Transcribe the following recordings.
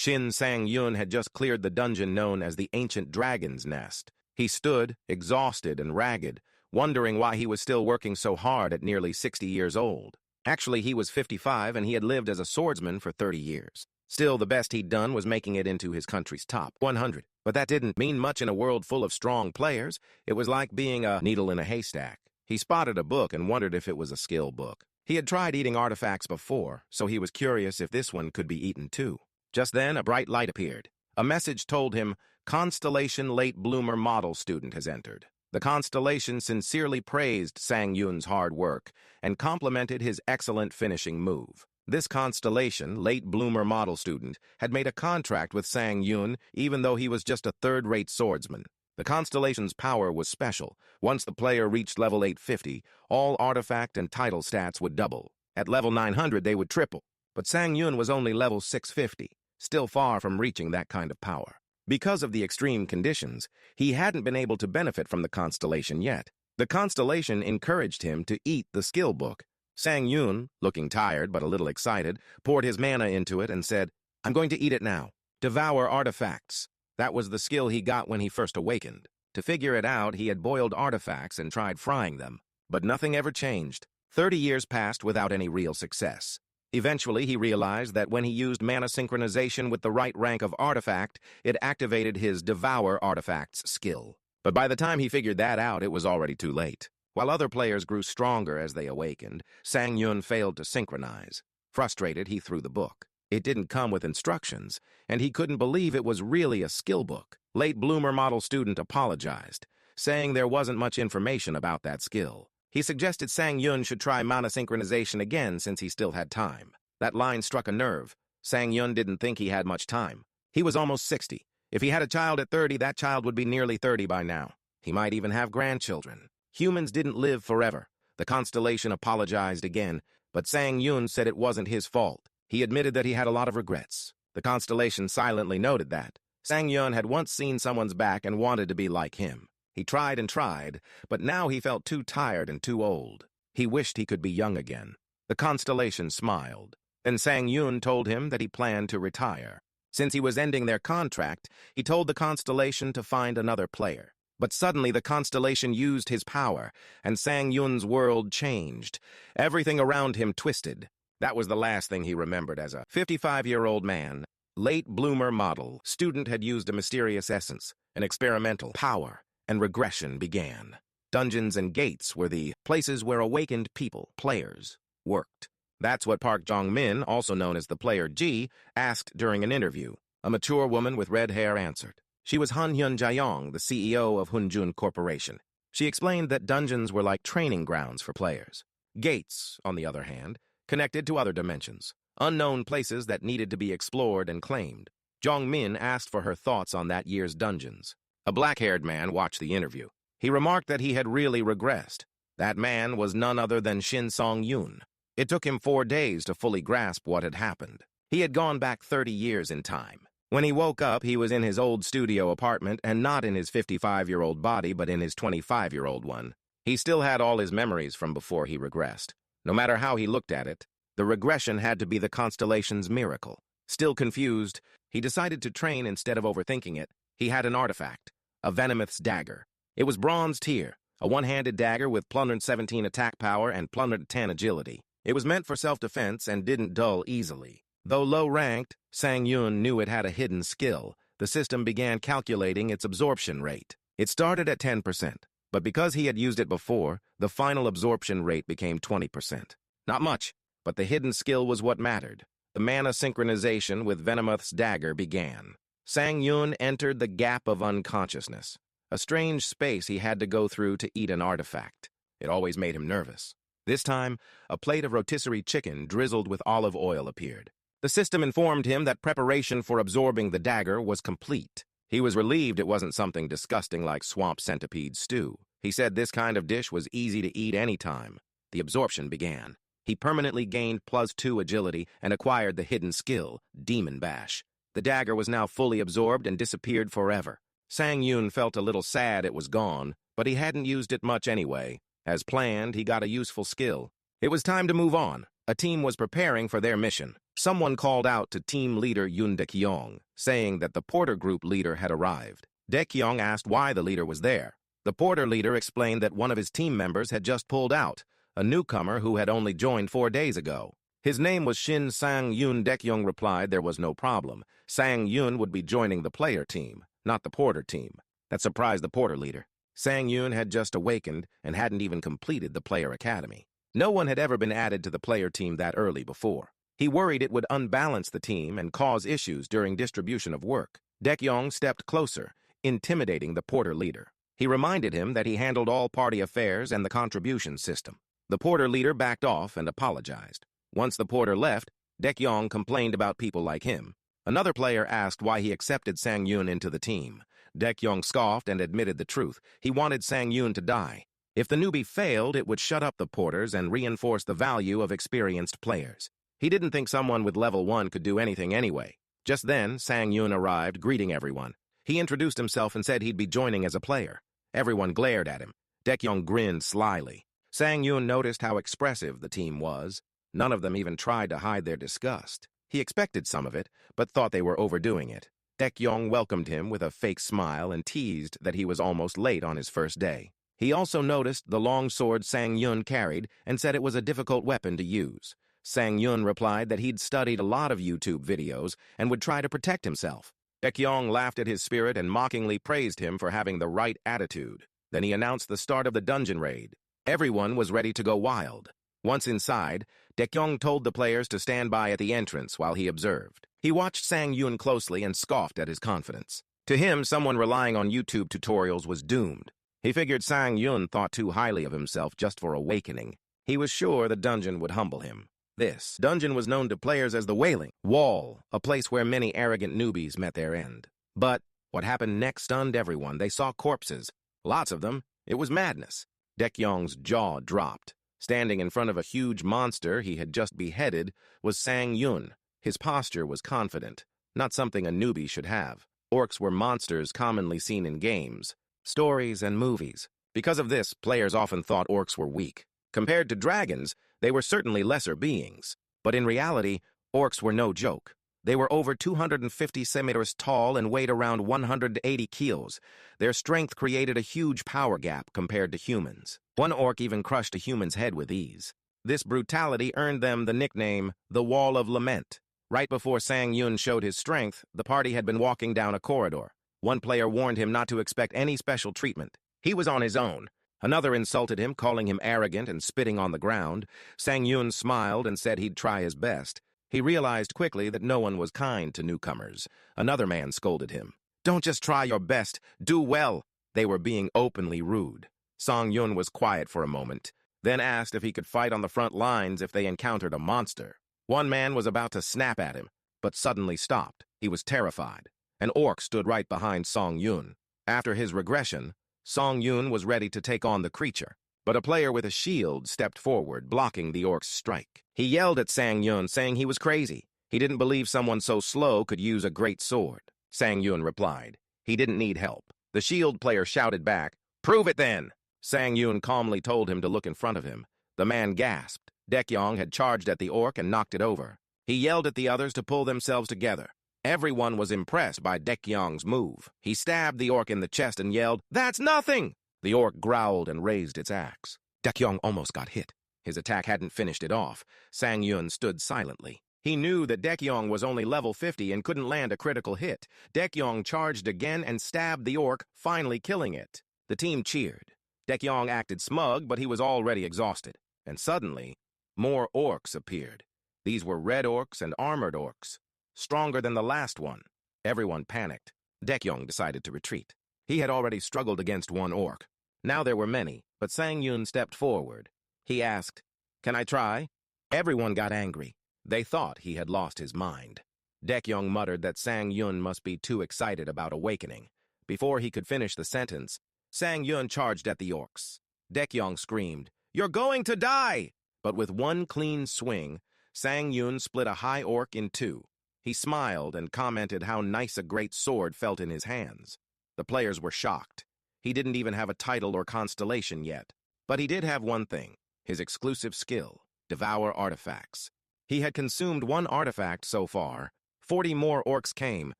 Shin Sang-yun had just cleared the dungeon known as the Ancient Dragon's Nest. He stood, exhausted and ragged, wondering why he was still working so hard at nearly 60 years old. Actually, he was 55 and he had lived as a swordsman for 30 years. Still, the best he'd done was making it into his country's top 100. But that didn't mean much in a world full of strong players. It was like being a needle in a haystack. He spotted a book and wondered if it was a skill book. He had tried eating artifacts before, so he was curious if this one could be eaten too. Just then, a bright light appeared. A message told him, "Constellation Late Bloomer Model Student has entered." The constellation sincerely praised Sang-yun's hard work and complimented his excellent finishing move. This constellation, Late Bloomer Model Student, had made a contract with Sang-yun even though he was just a third-rate swordsman. The constellation's power was special. Once the player reached level 850, all artifact and title stats would double. At level 900, they would triple. But Sang-yun was only level 650, still far from reaching that kind of power. Because of the extreme conditions, he hadn't been able to benefit from the constellation yet. The constellation encouraged him to eat the skill book. Sang-yun, looking tired but a little excited, poured his mana into it and said, "I'm going to eat it now. Devour artifacts." That was the skill he got when he first awakened. To figure it out, he had boiled artifacts and tried frying them. But nothing ever changed. 30 years passed without any real success. Eventually, he realized that when he used mana synchronization with the right rank of artifact, it activated his Devour Artifacts skill. But by the time he figured that out, it was already too late. While other players grew stronger as they awakened, Sang-yun failed to synchronize. Frustrated, he threw the book. It didn't come with instructions, and he couldn't believe it was really a skill book. Late Bloomer Model Student apologized, saying there wasn't much information about that skill. He suggested Sang-yun should try mana synchronization again since he still had time. That line struck a nerve. Sang-yun didn't think he had much time. He was almost 60. If he had a child at 30, that child would be nearly 30 by now. He might even have grandchildren. Humans didn't live forever. The constellation apologized again, but Sang-yun said it wasn't his fault. He admitted that he had a lot of regrets. The constellation silently noted that. Sang-yun had once seen someone's back and wanted to be like him. He tried and tried, but now he felt too tired and too old. He wished he could be young again. The constellation smiled. Then Sang-yun told him that he planned to retire. Since he was ending their contract, he told the constellation to find another player. But suddenly the constellation used his power, and Sang-yun's world changed. Everything around him twisted. That was the last thing he remembered as a 55-year-old man. Late Bloomer Model Student had used a mysterious essence, an experimental power, and regression began. Dungeons and gates were the places where awakened people, players, worked. That's what Park Jong-min, also known as the Player G, asked during an interview. A mature woman with red hair answered. She was Han Hyun-jaeyoung, the CEO of Hunjun Corporation. She explained that dungeons were like training grounds for players. Gates, on the other hand, connected to other dimensions, unknown places that needed to be explored and claimed. Jong-min asked for her thoughts on that year's dungeons. A black-haired man watched the interview. He remarked that he had really regressed. That man was none other than Shin Sang-yun. It took him 4 days to fully grasp what had happened. He had gone back 30 years in time. When he woke up, he was in his old studio apartment and not in his 55-year-old body, but in his 25-year-old one. He still had all his memories from before he regressed. No matter how he looked at it, the regression had to be the constellation's miracle. Still confused, he decided to train instead of overthinking it. He had an artifact, a Venomith's dagger. It was bronze tier, a one-handed dagger with +17 attack power and +10 agility. It was meant for self-defense and didn't dull easily. Though low-ranked, Sang-yun knew it had a hidden skill. The system began calculating its absorption rate. It started at 10%, but because he had used it before, the final absorption rate became 20%. Not much, but the hidden skill was what mattered. The mana synchronization with Venomith's dagger began. Sang-yun entered the gap of unconsciousness, a strange space he had to go through to eat an artifact. It always made him nervous. This time, a plate of rotisserie chicken drizzled with olive oil appeared. The system informed him that preparation for absorbing the dagger was complete. He was relieved it wasn't something disgusting like swamp centipede stew. He said this kind of dish was easy to eat any time. The absorption began. He permanently gained +2 agility and acquired the hidden skill, Demon Bash. The dagger was now fully absorbed and disappeared forever. Sang-yun felt a little sad it was gone, but he hadn't used it much anyway. As planned, he got a useful skill. It was time to move on. A team was preparing for their mission. Someone called out to team leader Yoon Dae-kyung, saying that the Porter Group leader had arrived. Dae-kyung asked why the leader was there. The Porter leader explained that one of his team members had just pulled out, a newcomer who had only joined 4 days ago. His name was Shin Sang-yoon. Dae-kyung replied there was no problem. Sang-yoon would be joining the player team, not the Porter team. That surprised the Porter leader. Sang-yoon had just awakened and hadn't even completed the player academy. No one had ever been added to the player team that early before. He worried it would unbalance the team and cause issues during distribution of work. Dae-kyung stepped closer, intimidating the Porter leader. He reminded him that he handled all party affairs and the contribution system. The Porter leader backed off and apologized. Once the Porter left, Dae-kyung complained about people like him. Another player asked why he accepted Sang-yoon into the team. Dae-kyung scoffed and admitted the truth. He wanted Sang-yoon to die. If the newbie failed, it would shut up the Porters and reinforce the value of experienced players. He didn't think someone with level 1 could do anything anyway. Just then, Sang-yoon arrived, greeting everyone. He introduced himself and said he'd be joining as a player. Everyone glared at him. Dae-kyung grinned slyly. Sang-yoon noticed how expressive the team was. None of them even tried to hide their disgust. He expected some of it, but thought they were overdoing it. Dae-kyung welcomed him with a fake smile and teased that he was almost late on his first day. He also noticed the long sword Sang-yoon carried and said it was a difficult weapon to use. Sang-yoon replied that he'd studied a lot of YouTube videos and would try to protect himself. Dae-kyung laughed at his spirit and mockingly praised him for having the right attitude. Then he announced the start of the dungeon raid. Everyone was ready to go wild. Once inside, Dae-kyung told the players to stand by at the entrance while he observed. He watched Sang-yoon closely and scoffed at his confidence. To him, someone relying on YouTube tutorials was doomed. He figured Sang-yoon thought too highly of himself just for awakening. He was sure the dungeon would humble him. This dungeon was known to players as the Wailing Wall, a place where many arrogant newbies met their end. But what happened next stunned everyone. They saw corpses. Lots of them. It was madness. Dae-kyung's jaw dropped. Standing in front of a huge monster he had just beheaded was Sang-yoon. His posture was confident, not something a newbie should have. Orcs were monsters commonly seen in games, stories, and movies. Because of this, players often thought orcs were weak. Compared to dragons, they were certainly lesser beings. But in reality, orcs were no joke. They were over 250 centimeters tall and weighed around 180 kilos. Their strength created a huge power gap compared to humans. One orc even crushed a human's head with ease. This brutality earned them the nickname, the Wall of Lament. Right before Sang-yoon showed his strength, the party had been walking down a corridor. One player warned him not to expect any special treatment. He was on his own. Another insulted him, calling him arrogant and spitting on the ground. Sang-yoon smiled and said he'd try his best. He realized quickly that no one was kind to newcomers. Another man scolded him. "Don't just try your best, do well." They were being openly rude. Sang-yoon was quiet for a moment, then asked if he could fight on the front lines if they encountered a monster. One man was about to snap at him, but suddenly stopped. He was terrified. An orc stood right behind Sang-yoon. After his regression, Sang-yoon was ready to take on the creature, but a player with a shield stepped forward, blocking the orc's strike. He yelled at Sang-yoon, saying he was crazy. He didn't believe someone so slow could use a great sword. Sang-yoon replied. He didn't need help. The shield player shouted back, "Prove it then!" Sang-yoon calmly told him to look in front of him. The man gasped. Dae-kyung had charged at the orc and knocked it over. He yelled at the others to pull themselves together. Everyone was impressed by Dae-kyung's move. He stabbed the orc in the chest and yelled, "That's nothing!" The orc growled and raised its axe. Dae-kyung almost got hit. His attack hadn't finished it off. Sang-yoon stood silently. He knew that Dae-kyung was only level 50 and couldn't land a critical hit. Dae-kyung charged again and stabbed the orc, finally killing it. The team cheered. Dae-kyung acted smug, but he was already exhausted. And suddenly, more orcs appeared. These were red orcs and armored orcs, stronger than the last one. Everyone panicked. Dae-kyung decided to retreat. He had already struggled against one orc. Now there were many, but Sang-yoon stepped forward. He asked, "Can I try?" Everyone got angry. They thought he had lost his mind. Dae-kyung muttered that Sang-yoon must be too excited about awakening. Before he could finish the sentence, Sang-yoon charged at the orcs. Dae-kyung screamed, "You're going to die!" But with one clean swing, Sang-yoon split a high orc in two. He smiled and commented how nice a great sword felt in his hands. The players were shocked. He didn't even have a title or constellation yet. But he did have one thing, his exclusive skill, devour artifacts. He had consumed one artifact so far. 40 more orcs came,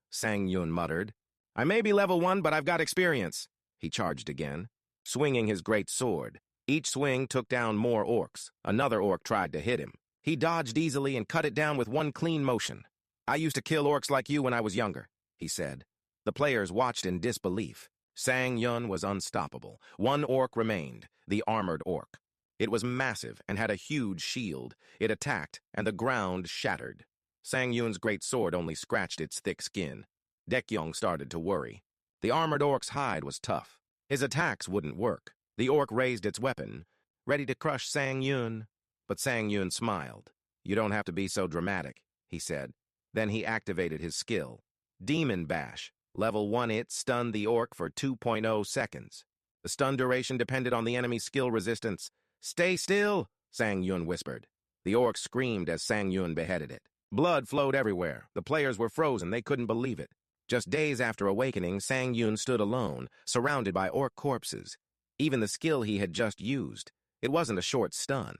Sang Yun muttered. I may be level 1, but I've got experience. He charged again, swinging his great sword. Each swing took down more orcs. Another orc tried to hit him. He dodged easily and cut it down with one clean motion. I used to kill orcs like you when I was younger, he said. The players watched in disbelief. Sang Yun was unstoppable. One orc remained, the armored orc. It was massive and had a huge shield. It attacked, and the ground shattered. Sang Yun's great sword only scratched its thick skin. Dekyong started to worry. The armored orc's hide was tough. His attacks wouldn't work. The orc raised its weapon, ready to crush Sang Yun. But Sang Yun smiled. You don't have to be so dramatic, he said. Then he activated his skill. Demon Bash. Level 1 it stunned the orc for 2.0 seconds. The stun duration depended on the enemy's skill resistance. Stay still, Sang Yun whispered. The orc screamed as Sang Yun beheaded it. Blood flowed everywhere. The players were frozen. They couldn't believe it. Just days after awakening, Sang Yun stood alone, surrounded by orc corpses. Even the skill he had just used. It wasn't a short stun.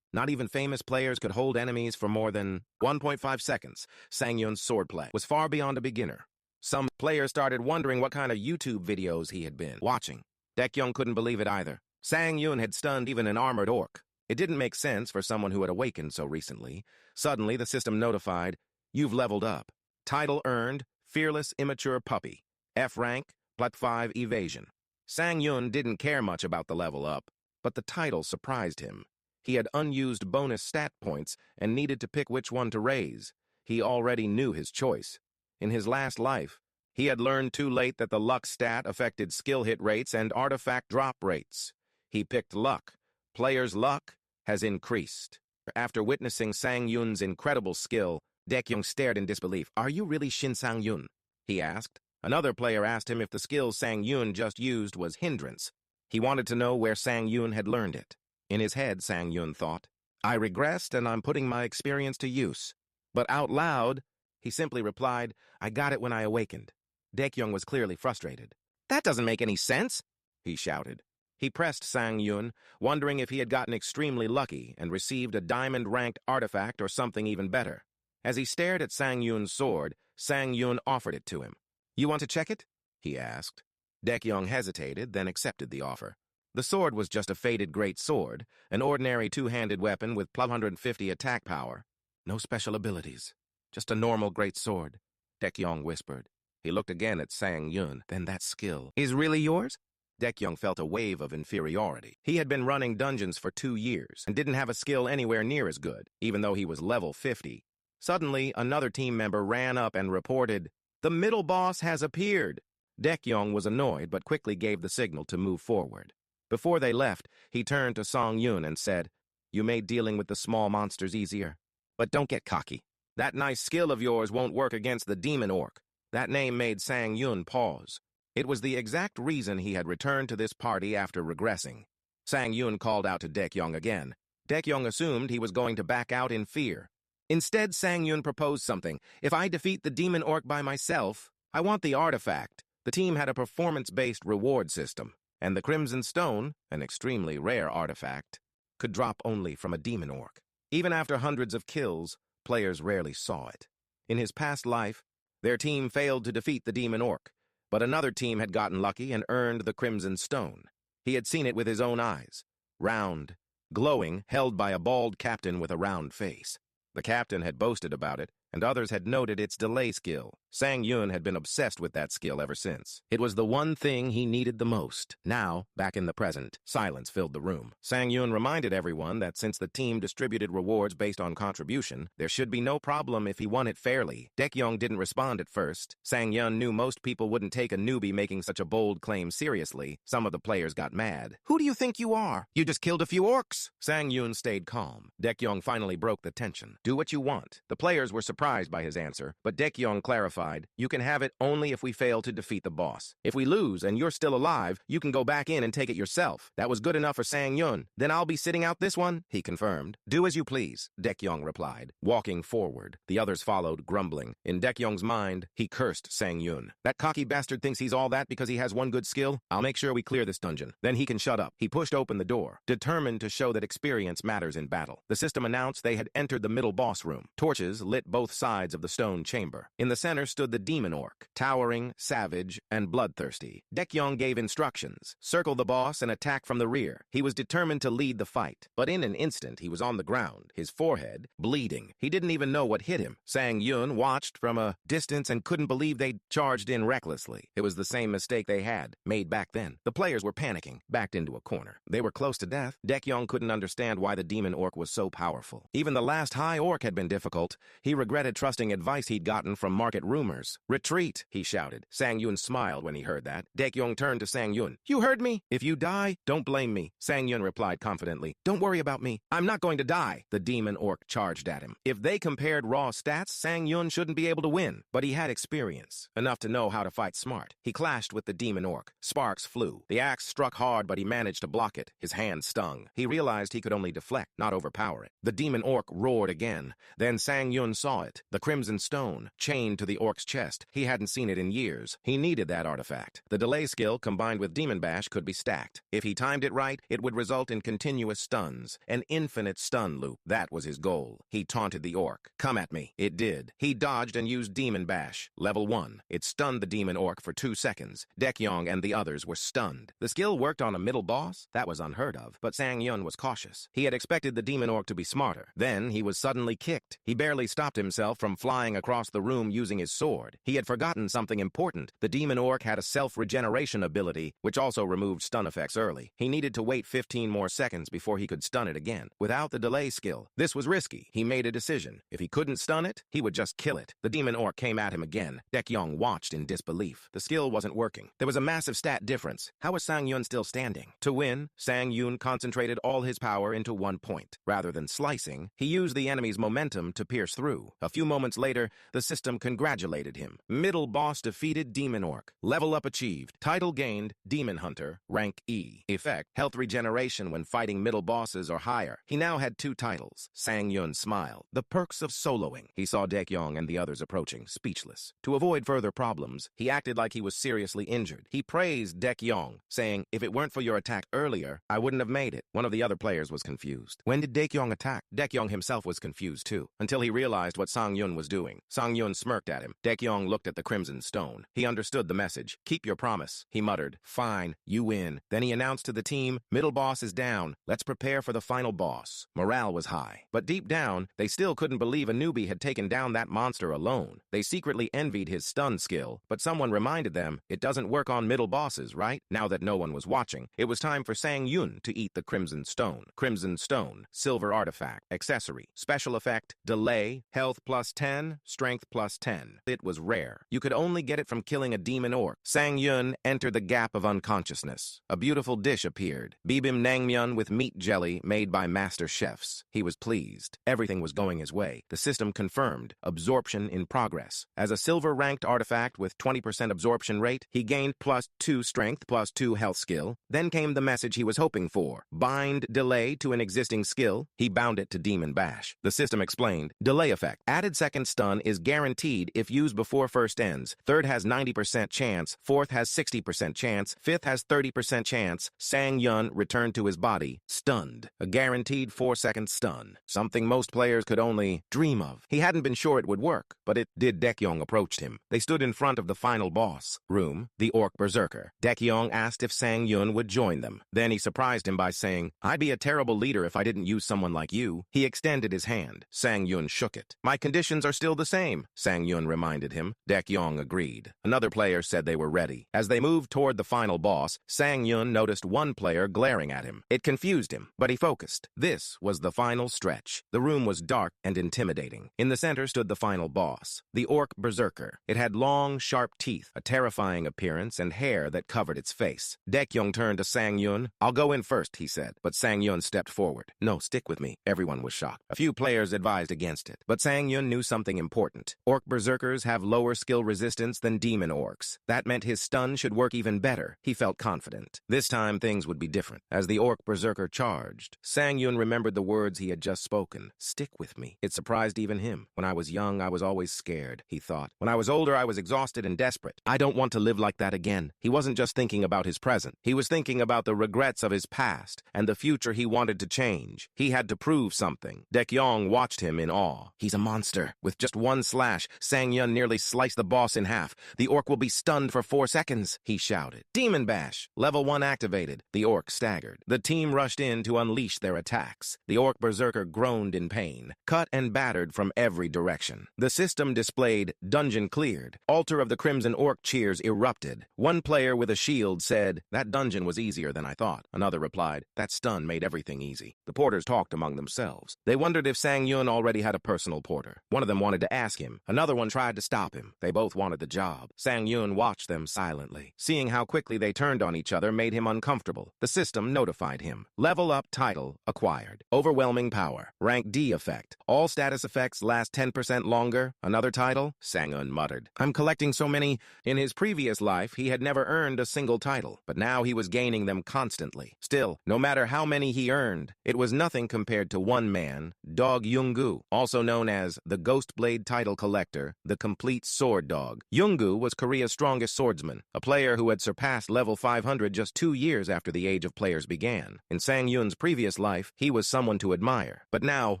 Not even famous players could hold enemies for more than 1.5 seconds. Sang Yun's swordplay was far beyond a beginner. Some players started wondering what kind of YouTube videos he had been watching. Dekyong couldn't believe it either. Sang Yun had stunned even an armored orc. It didn't make sense for someone who had awakened so recently. Suddenly, the system notified, you've leveled up. Title earned, Fearless Immature Puppy. F rank, +5 evasion. Sang Yun didn't care much about the level up, but the title surprised him. He had unused bonus stat points and needed to pick which one to raise. He already knew his choice. In his last life, he had learned too late that the luck stat affected skill hit rates and artifact drop rates. He picked luck. Players' luck has increased. After witnessing Sang Yun's incredible skill, Dekyong stared in disbelief. Are you really Shin Sang Yun? He asked. Another player asked him if the skill Sang Yun just used was hindrance. He wanted to know where Sang Yun had learned it. In his head, Sang Yun thought, I regressed and I'm putting my experience to use. But out loud, he simply replied, I got it when I awakened. Dekyong was clearly frustrated. That doesn't make any sense, he shouted. He pressed Sang Yun, wondering if he had gotten extremely lucky and received a diamond-ranked artifact or something even better. As he stared at Sang Yun's sword, Sang Yun offered it to him. You want to check it? He asked. Dekyong hesitated, then accepted the offer. The sword was just a faded great sword, an ordinary two-handed weapon with +150 attack power. No special abilities. Just a normal great sword, Dekyong whispered. He looked again at Sang Yun. Then that skill is really yours? Dekyong felt a wave of inferiority. He had been running dungeons for 2 years and didn't have a skill anywhere near as good, even though he was level 50. Suddenly, another team member ran up and reported, the middle boss has appeared. Dekyong was annoyed but quickly gave the signal to move forward. Before they left, he turned to Sang Yun and said, You made dealing with the small monsters easier. But don't get cocky. That nice skill of yours won't work against the demon orc. That name made Sang Yun pause. It was the exact reason he had returned to this party after regressing. Sang Yun called out to Dekyong again. Dekyong assumed he was going to back out in fear. Instead, Sang Yun proposed something. If I defeat the demon orc by myself, I want the artifact. The team had a performance-based reward system, and the Crimson Stone, an extremely rare artifact, could drop only from a demon orc. Even after hundreds of kills, players rarely saw it. In his past life, their team failed to defeat the demon orc, but another team had gotten lucky and earned the Crimson Stone. He had seen it with his own eyes. Round, glowing, held by a bald captain with a round face. The captain had boasted about it, and others had noted its delay skill. Sang Yun had been obsessed with that skill ever since. It was the one thing he needed the most. Now, back in the present, silence filled the room. Sang Yun reminded everyone that since the team distributed rewards based on contribution, there should be no problem if he won it fairly. Dekyong didn't respond at first. Sang Yun knew most people wouldn't take a newbie making such a bold claim seriously. Some of the players got mad. Who do you think you are? You just killed a few orcs. Sang Yun stayed calm. Dekyong finally broke the tension. Do what you want. The players were surprised by his answer, but Dekyong clarified terrified. You can have it only if we fail to defeat the boss. If we lose and you're still alive, you can go back in and take it yourself. That was good enough for Sang-yun. Then I'll be sitting out this one, he confirmed. Do as you please, Daekyong replied, walking forward. The others followed, grumbling. In Daekyong's mind, he cursed Sang-yun. That cocky bastard thinks he's all that because he has one good skill. I'll make sure we clear this dungeon. Then he can shut up. He pushed open the door, determined to show that experience matters in battle. The system announced they had entered the middle boss room. Torches lit both sides of the stone chamber. In the center stood the demon orc, towering, savage, and bloodthirsty. Daekyong gave instructions. Circle the boss and attack from the rear. He was determined to lead the fight. But in an instant, he was on the ground, his forehead bleeding. He didn't even know what hit him. Sang-yun watched from a distance and couldn't believe they'd charged in recklessly. It was the same mistake they had made back then. The players were panicking, backed into a corner. They were close to death. Daekyong couldn't understand why the demon orc was so powerful. Even the last high orc had been difficult. He regretted trusting advice he'd gotten from market rumors. Retreat, he shouted. Sang-yun smiled when he heard that. Daekyong turned to Sang-yun. You heard me? If you die, don't blame me. Sang-yun replied confidently. Don't worry about me. I'm not going to die. The demon orc charged at him. If they compared raw stats, Sang-yun shouldn't be able to win. But he had experience, enough to know how to fight smart. He clashed with the demon orc. Sparks flew. The axe struck hard, but he managed to block it. His hand stung. He realized he could only deflect, not overpower it. The demon orc roared again. Then Sang-yun saw it. The crimson stone, chained to the orc's chest. He hadn't seen it in years. He needed that artifact. The delay skill combined with demon bash could be stacked. If he timed it right, it would result in continuous stuns. An infinite stun loop. That was his goal. He taunted the orc. Come at me. It did. He dodged and used demon bash. Level 1. It stunned the demon orc for 2 seconds. Daekyong and the others were stunned. The skill worked on a middle boss? That was unheard of. But Sang-yun was cautious. He had expected the demon orc to be smarter. Then he was suddenly kicked. He barely stopped himself from flying across the room using his sword. He had forgotten something important. The demon orc had a self-regeneration ability, which also removed stun effects early. He needed to wait 15 more seconds before he could stun it again. Without the delay skill, this was risky. He made a decision. If he couldn't stun it, he would just kill it. The demon orc came at him again. Daekyong watched in disbelief. The skill wasn't working. There was a massive stat difference. How was Sang-yun still standing? To win, Sang-yun concentrated all his power into one point. Rather than slicing, he used the enemy's momentum to pierce through. A few moments later, the system congratulated him. Middle boss defeated demon orc. Level up achieved. Title gained, demon hunter, rank E. Effect, health regeneration when fighting middle bosses or higher. He now had 2 titles. Sang-yun smiled. The perks of soloing. He saw Daekyong and the others approaching, speechless. To avoid further problems, he acted like he was seriously injured. He praised Daekyong, saying, if it weren't for your attack earlier, I wouldn't have made it. One of the other players was confused. When did Daekyong attack? Daekyong himself was confused too, until he realized what Sang-yun was doing. Sang-yun smirked at him. Daekyong looked at the crimson stone. He understood the message. Keep your promise, he muttered. Fine, you win. Then he announced to the team, middle boss is down. Let's prepare for the final boss. Morale was high. But deep down, they still couldn't believe a newbie had taken down that monster alone. They secretly envied his stun skill, but someone reminded them, it doesn't work on middle bosses, right? Now that no one was watching, it was time for Sang-yun to eat the crimson stone. Crimson stone, silver artifact, accessory, special effect, delay, health plus 10, strength plus 10. It was rare. You could only get it from killing a demon orc. Sang-yun entered the gap of unconsciousness. A beautiful dish appeared. Bibim naengmyeon with meat jelly made by master chefs. He was pleased. Everything was going his way. The system confirmed. Absorption in progress. As a silver-ranked artifact with 20% absorption rate, he gained plus 2 strength, plus 2 health skill. Then came the message he was hoping for. Bind delay to an existing skill. He bound it to Demon Bash. The system explained. Delay effect. Added second stun is guaranteed if used before first ends. Third has 90% chance. Fourth has 60% chance. Fifth has 30% chance. Sang-yun returned to his body, stunned. A guaranteed 4-second stun. Something most players could only dream of. He hadn't been sure it would work, but it did. Daekyong approached him. They stood in front of the final boss room, the Orc Berserker. Daekyong asked if Sang-yun would join them. Then he surprised him by saying, I'd be a terrible leader if I didn't use someone like you. He extended his hand. Sang-yun shook it. My conditions are still the same, Sang-yun reminded him. Daekyong agreed. Another player said they were ready. As they moved toward the final boss, Sang-yun noticed one player glaring at him. It confused him, but he focused. This was the final stretch. The room was dark and intimidating. In the center stood the final boss, the Orc Berserker. It had long, sharp teeth, a terrifying appearance, and hair that covered its face. Daekyong turned to Sang-yun. I'll go in first, he said, but Sang-yun stepped forward. No, stick with me. Everyone was shocked. A few players advised against it, but Sang-yun knew something important. Orc Berserkers berserkers have lower skill resistance than demon orcs. That meant his stun should work even better. He felt confident. This time, things would be different. As the orc berserker charged, Sang Yun remembered the words he had just spoken. Stick with me. It surprised even him. When I was young, I was always scared, he thought. When I was older, I was exhausted and desperate. I don't want to live like that again. He wasn't just thinking about his present. He was thinking about the regrets of his past and the future he wanted to change. He had to prove something. Dekyong watched him in awe. He's a monster. With just one slash, Sang Yun nearly sliced the boss in half. The orc will be stunned for 4 seconds, he shouted. Demon Bash. Level 1 activated. The orc staggered. The team rushed in to unleash their attacks. The orc berserker groaned in pain, cut and battered from every direction. The system displayed dungeon cleared. Altar of the Crimson Orc cheers erupted. One player with a shield said, that dungeon was easier than I thought. Another replied, that stun made everything easy. The porters talked among themselves. They wondered if Sang Yun already had a personal porter. One of them wanted to ask him. Another one tried to stop him. They both wanted the job. Sang Yun watched them silently. Seeing how quickly they turned on each other made him uncomfortable. The system notified him. Level up title acquired. Overwhelming power. Rank D effect. All status effects last 10% longer. Another title? Sang Yun muttered. I'm collecting so many. In his previous life, he had never earned a single title, but now he was gaining them constantly. Still, no matter how many he earned, it was nothing compared to one man, Dog Yungu, also known as the Ghost Blade title collector, the complete sword dog. Yungu was Korea's strongest swordsman, a player who had surpassed level 500 just 2 years after the Age of Players began. In Sang Yun's previous life, he was someone to admire. But now,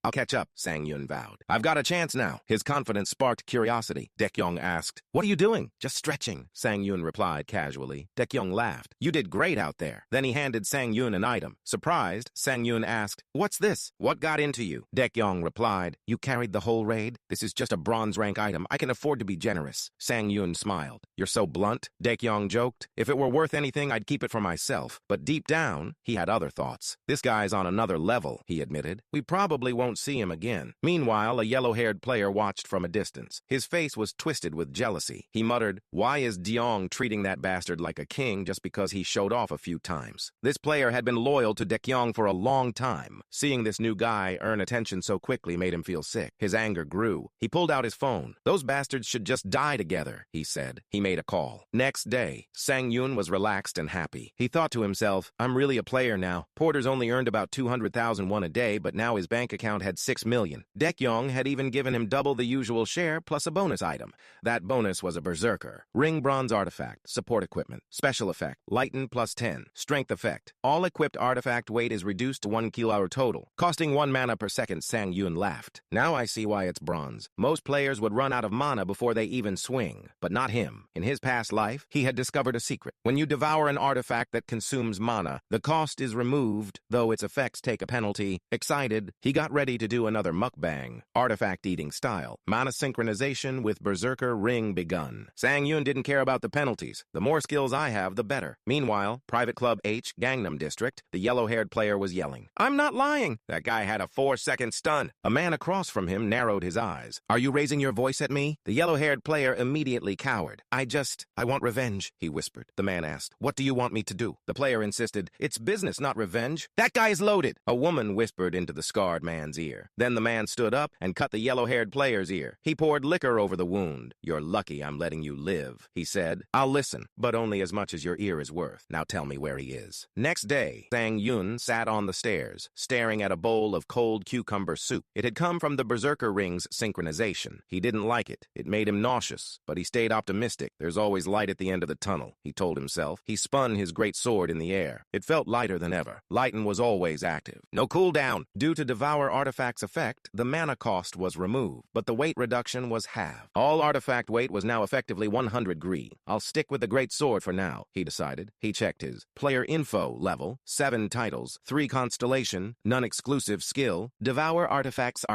I'll catch up, Sang Yun vowed. I've got a chance now. His confidence sparked curiosity. Dekyong asked, what are you doing? Just stretching, Sang Yun replied casually. Dekyong laughed. You did great out there. Then he handed Sang Yun an item. Surprised, Sang Yun asked, what's this? What got into you? Dekyong replied, you carried the whole raid? This is just a bronze rank item. I can afford to be generous. Sang Yun smiled. You're so blunt, Dekyong joked. If it were worth anything, I'd keep it for myself. But deep down, he had other thoughts. This guy's on another level, he admitted. We probably won't see him again. Meanwhile, a yellow-haired player watched from a distance. His face was twisted with jealousy. He muttered, why is Deong treating that bastard like a king just because he showed off a few times? This player had been loyal to Dekyong for a long time. Seeing this new guy earn attention so quickly made him feel sick. His anger grew. He pulled out his phone. Those bastards should just die together, he said. He made a call. Next day, Sang Yun was relaxed and happy. He thought to himself, I'm really a player now. Porter's only earned about 200,000 won a day, but now his bank account had 6 million. Dekyong had even given him double the usual share plus a bonus item. That bonus was a berserker. Ring bronze artifact, support equipment, special effect, lighten plus 10, strength effect. All equipped artifact weight is reduced to 1 kilo total, costing 1 mana per second. Sang Yun laughed. Now I see why it's bronze. Most players would run out of mana before they even swing, but not him. In his past life, he had discovered a secret. When you devour an artifact that consumes mana, the cost is removed, though its effects take a penalty. Excited, he got ready to do another mukbang, artifact eating style. Mana synchronization with Berserker Ring begun. Sang Yun didn't care about the penalties. The more skills I have, the better. Meanwhile, Private Club H, Gangnam District, the yellow-haired player was yelling. I'm not lying. That guy had a 4-second stun. A man across from him narrowed his eyes. Are you raising your voice at me? The yellow-haired player immediately cowered. I want revenge, he whispered. The man asked, what do you want me to do? The player insisted, it's business, not revenge. That guy is loaded. A woman whispered into the scarred man's ear. Then the man stood up and cut the yellow-haired player's ear. He poured liquor over the wound. You're lucky I'm letting you live, he said. I'll listen, but only as much as your ear is worth. Now tell me where he is. Next day, Sang Yun sat on the stairs, staring at a bowl of cold cucumber soup. It had come from the Berserker Ring's synchronization. He didn't like it. It made him nauseous, but he stayed optimistic. There's always light at the end of the tunnel, he told himself. He spun his great sword in the air. It felt lighter than ever. Lighten was always active. No cooldown. Due to Devour Artifact's effect, the mana cost was removed, but the weight reduction was halved. All artifact weight was now effectively 100 green. I'll stick with the great sword for now, he decided. He checked his player info level, 7 titles, 3 constellation, none exclusive skill, Devour artifacts.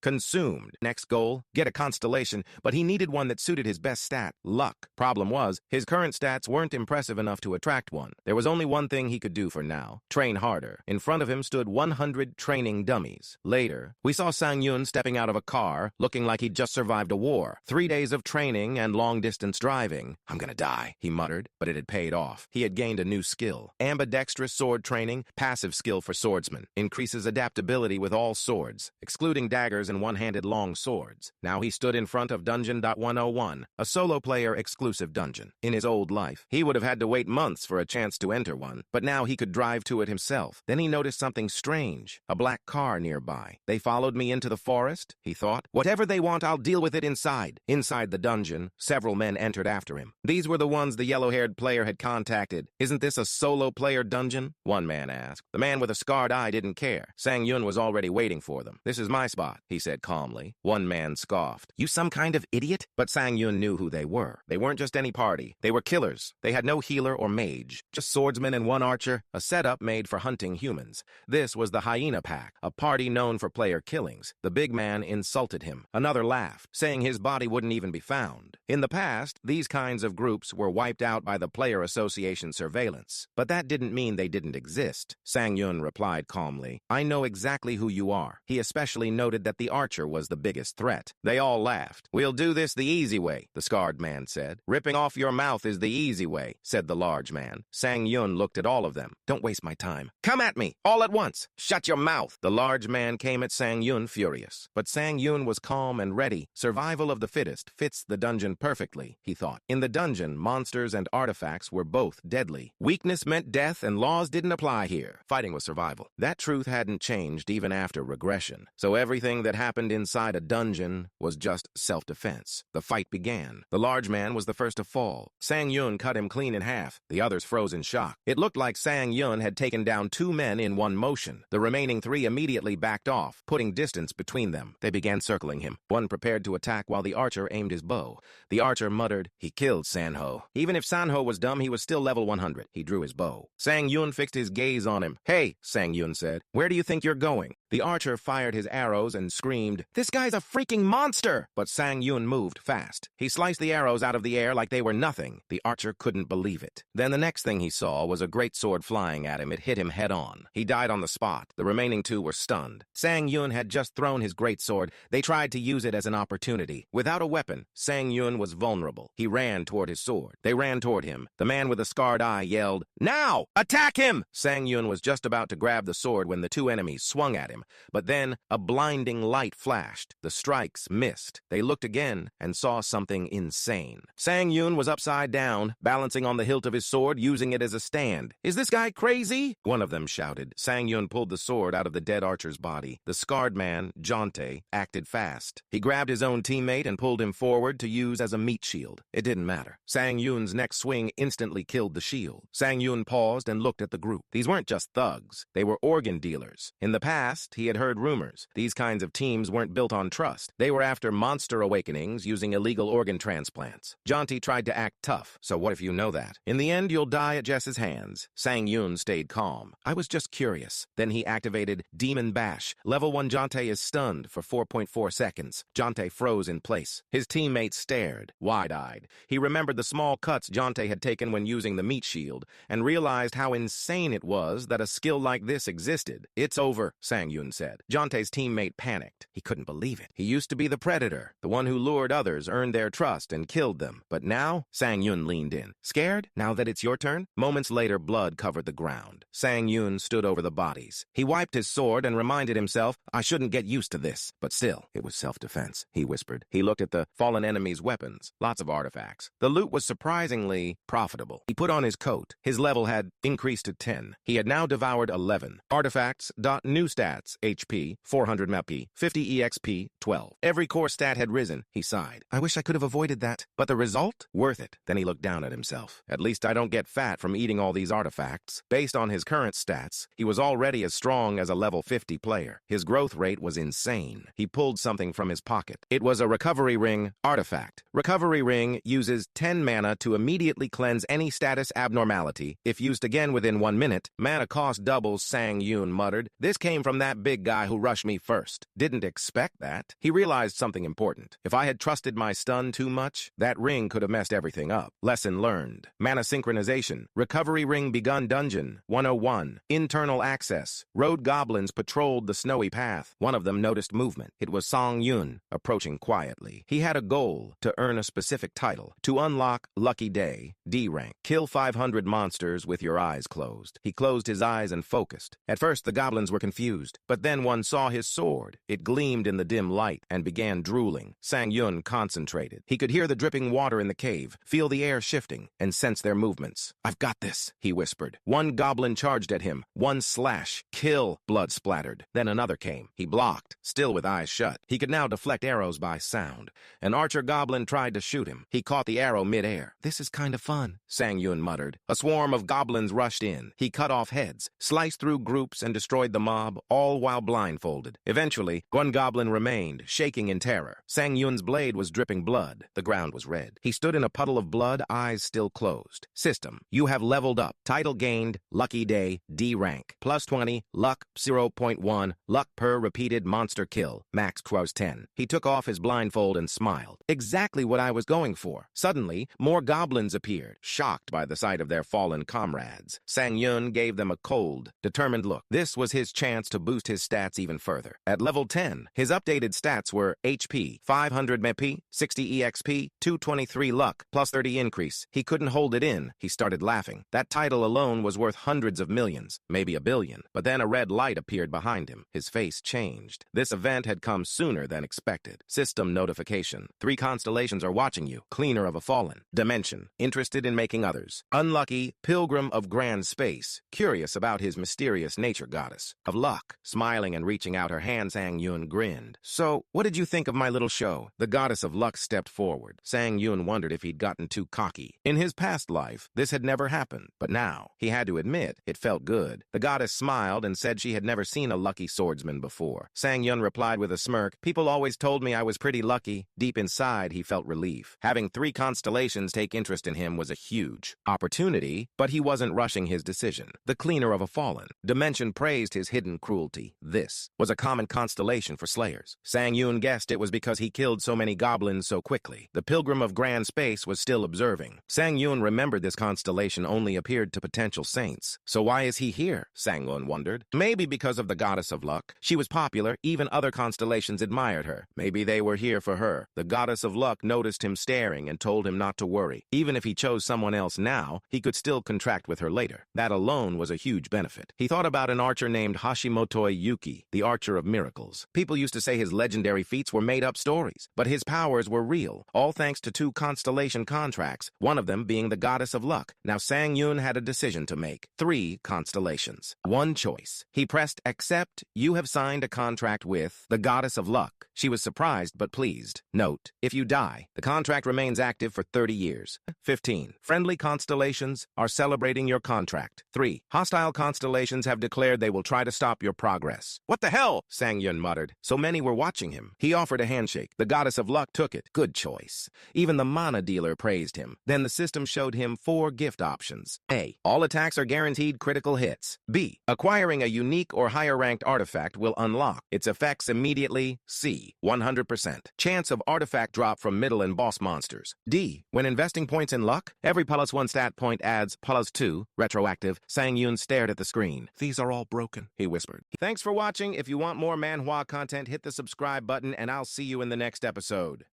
Consumed. Next goal, get a constellation, but he needed one that suited his best stat, luck. Problem was, his current stats weren't impressive enough to attract one. There was only one thing he could do for now, train harder. In front of him stood 100 training dummies. Later, we saw Sang Yun stepping out of a car, looking like he'd just survived a war. 3 days of training and long-distance driving. I'm gonna die, he muttered, but it had paid off. He had gained a new skill. Ambidextrous sword training, passive skill for swordsmen. Increases adaptability with all swords, excluding daggers and one-handed long swords. Now he stood in front of Dungeon 101, a solo-player exclusive dungeon. In his old life, he would have had to wait months for a chance to enter one, but now he could drive to it himself. Then he noticed something strange, a black car nearby. They followed me into the forest, he thought. Whatever they want, I'll deal with it inside. Inside the dungeon, several men entered after him. These were the ones the yellow-haired player had contacted. Isn't this a solo-player dungeon? One man asked. The man with a scarred eye didn't care. Sang-Yun was already waiting for them. This is my spot, he said calmly. One man scoffed. You some kind of idiot? But Sang-Yun knew who they were. They weren't just any party. They were killers. They had no healer or mage, just swordsmen and one archer, a setup made for hunting humans. This was the Hyena Pack, a party known for player killings. The big man insulted him. Another laughed, saying his body wouldn't even be found. In the past, these kinds of groups were wiped out by the Player Association surveillance. But that didn't mean they didn't exist. Sang-Yun replied calmly, I know exactly who you are. He especially noted that the archer was the biggest threat. They all laughed. We'll do this the easy way, the scarred man said. Ripping off your mouth is the easy way, said the large man. Sang-Yun looked at all of them. Don't waste my time. Come at me, all at once. Shut your mouth. The large man came at Sang-Yun furious. But Sang-Yun was calm and ready. Survival of the fittest fits the dungeon perfectly, he thought. In the dungeon, monsters and artifacts were both deadly. Weakness meant death and laws didn't apply here. Fighting was survival. That truth hadn't changed even after regression. So everything that happened inside a dungeon was just self-defense. The fight began. The large man was the first to fall. Sang-Yun cut him clean in half. The others froze in shock. It looked like Sang-Yun had taken down 2 men in one motion. The remaining 3 immediately backed off, putting distance between them. They began circling him. One prepared to attack while the archer aimed his bow. The archer muttered, he killed Sanho. Even if Sanho was dumb, he was still level 100. He drew his bow. Sang-Yun fixed his gaze on him. Hey, Sang-Yun said, where do you think you're going? The archer fired his arrows and screamed, this guy's a freaking monster! But Sang-Yun moved fast. He sliced the arrows out of the air like they were nothing. The archer couldn't believe it. Then the next thing he saw was a great sword flying at him. It hit him head on. He died on the spot. The remaining 2 were stunned. Sang-Yun had just thrown his great sword. They tried to use it as an opportunity. Without a weapon, Sang-Yun was vulnerable. He ran toward his sword. They ran toward him. The man with the scarred eye yelled, now! Attack him! Sang-Yun was just about to grab the sword when the 2 enemies swung at him. But then a blinding light flashed. The strikes missed. They looked again and saw something insane. Sang-Yun was upside down, balancing on the hilt of his sword, using it as a stand. Is this guy crazy? One of them shouted. Sang-Yun pulled the sword out of the dead archer's body. The scarred man, Jonte, acted fast. He grabbed his own teammate and pulled him forward to use as a meat shield. It didn't matter. Sang-Yun's next swing instantly killed the shield. Sang-Yun paused and looked at the group. These weren't just thugs. They were organ dealers. In the past, he had heard rumors. These kinds of teams weren't built on trust. They were after monster awakenings using illegal organ transplants. Jonte tried to act tough, so what if you know that? In the end, you'll die at Jess's hands. Sang-Yun stayed calm. I was just curious. Then he activated Demon Bash. Level 1 Jonte is stunned for 4.4 seconds. Jonte froze in place. His teammates stared, wide-eyed. He remembered the small cuts Jonte had taken when using the meat shield, and realized how insane it was that a skill like this existed. It's over, Sang-Yun said. Jonte's teammate panicked. He couldn't believe it. He used to be the predator, the one who lured others, earned their trust, and killed them. But now, Sang-Yun leaned in. Scared? Now that it's your turn? Moments later, blood covered the ground. Sang-Yun stood over the bodies. He wiped his sword and reminded himself, I shouldn't get used to this. But still, it was self-defense, he whispered. He looked at the fallen enemy's weapons, lots of artifacts. The loot was surprisingly profitable. He put on his coat. His level had increased to 10. He had now devoured 11. Artifacts, new stats, HP, 400 MEP, 50 EXP, 12. Every core stat had risen. He sighed. I wish I could have avoided that. But the result? Worth it. Then he looked down at himself. At least I don't get fat from eating all these artifacts. Based on his current stats, he was already as strong as a level 50 player. His growth rate was insane. He pulled something from his pocket. It was a recovery ring artifact. Recovery ring uses 10 mana to immediately cleanse any status abnormality. If used again within 1 minute, mana cost doubles, Sang-Yun muttered. This came from that big guy who rushed me first. Didn't expect that. He realized something important. If I had trusted my stun too much, that ring could have messed everything up. Lesson learned. Mana synchronization. Recovery ring begun dungeon. 101. Internal access. Road goblins patrolled the snowy path. One of them noticed movement. It was Sang-Yun, approaching quietly. He had a goal to earn a specific title. To unlock Lucky Day, D rank. Kill 500 monsters with your eyes closed. He closed his eyes and focused. At first, the goblins were confused. But then one saw his sword. It gleamed in the dim light and began drooling. Sang-yun concentrated. He could hear the dripping water in the cave, feel the air shifting, and sense their movements. "I've got this," he whispered. One goblin charged at him. One slash. Kill. Blood splattered. Then another came. He blocked, still with eyes shut. He could now deflect arrows by sound. An archer goblin tried to shoot him. He caught the arrow mid-air. "This is kind of fun," Sang-yun muttered. A swarm of goblins rushed in. He cut off heads, sliced through groups, and destroyed the mob, all while blindfolded. Eventually, one goblin remained, shaking in terror. Sang-yun's blade was dripping blood. The ground was red. He stood in a puddle of blood, eyes still closed. System: you have leveled up. Title gained. Lucky day. D rank. +20. Luck 0.1. Luck per repeated monster kill. Max + 10. He took off his blindfold and smiled. Exactly what I was going for. Suddenly, more goblins appeared, shocked by the sight of their fallen comrades. Sang-yun gave them a cold, determined look. This was his chance to boost his stats even further. At level 10, his updated stats were HP, 500 MP, 60 EXP, 223 luck, +30 increase. He couldn't hold it in. He started laughing. That title alone was worth hundreds of millions, maybe a billion. But then a red light appeared behind him. His face changed. This event had come sooner than expected. System notification. 3 constellations are watching you. Cleaner of a fallen. Dimension. Interested in making others. Unlucky. Pilgrim of grand space. Curious about his mysterious nature goddess. Of luck. Smiling and reaching out her hand, Sang-yun grinned. "So, what did you think of my little show?" The goddess of luck stepped forward. Sang-yun wondered if he'd gotten too cocky. In his past life, this had never happened. But now, he had to admit, it felt good. The goddess smiled and said she had never seen a lucky swordsman before. Sang-yun replied with a smirk, "People always told me I was pretty lucky." Deep inside, he felt relief. Having 3 constellations take interest in him was a huge opportunity, but he wasn't rushing his decision. The cleaner of a fallen. Dimension praised his hidden cruelty. This was a common constellation for slayers. Sang-yun guessed it was because he killed so many goblins so quickly. The pilgrim of grand space was still observing. Sang-yun remembered this constellation only appeared to potential saints. So why is he here? Sang-yun wondered. Maybe because of the goddess of luck. She was popular, even other constellations admired her. Maybe they were here for her. The goddess of luck noticed him staring and told him not to worry. Even if he chose someone else now, he could still contract with her later. That alone was a huge benefit. He thought about an archer named Hashimoto Yuki, the Archer of Miracles. People used to say his legendary feats were made-up stories, but his powers were real, all thanks to 2 constellation contracts, one of them being the goddess of luck. Now Sang-yun had a decision to make. 3 constellations. One choice. He pressed accept. You have signed a contract with the goddess of luck. She was surprised but pleased. Note: if you die, the contract remains active for 30 years. 15. Friendly constellations are celebrating your contract. 3. Hostile constellations have declared they will try to stop your progress. "What the hell?" Sang-yun muttered. So many were watching him. He offered a handshake. The goddess of luck took it. Good choice. Even the mana dealer praised him. Then the system showed him 4 gift options. A. All attacks are guaranteed critical hits. B. Acquiring a unique or higher-ranked artifact will unlock its effects immediately. C. 100% chance of artifact drop from middle and boss monsters. D. When investing points in luck, every +1 stat point adds +2, retroactive. Sang-yun stared at the screen. "These are all broken," he whispered. Thanks for watching. If you want more manhwa content, hit the subscribe button, and I'll see you in the next episode.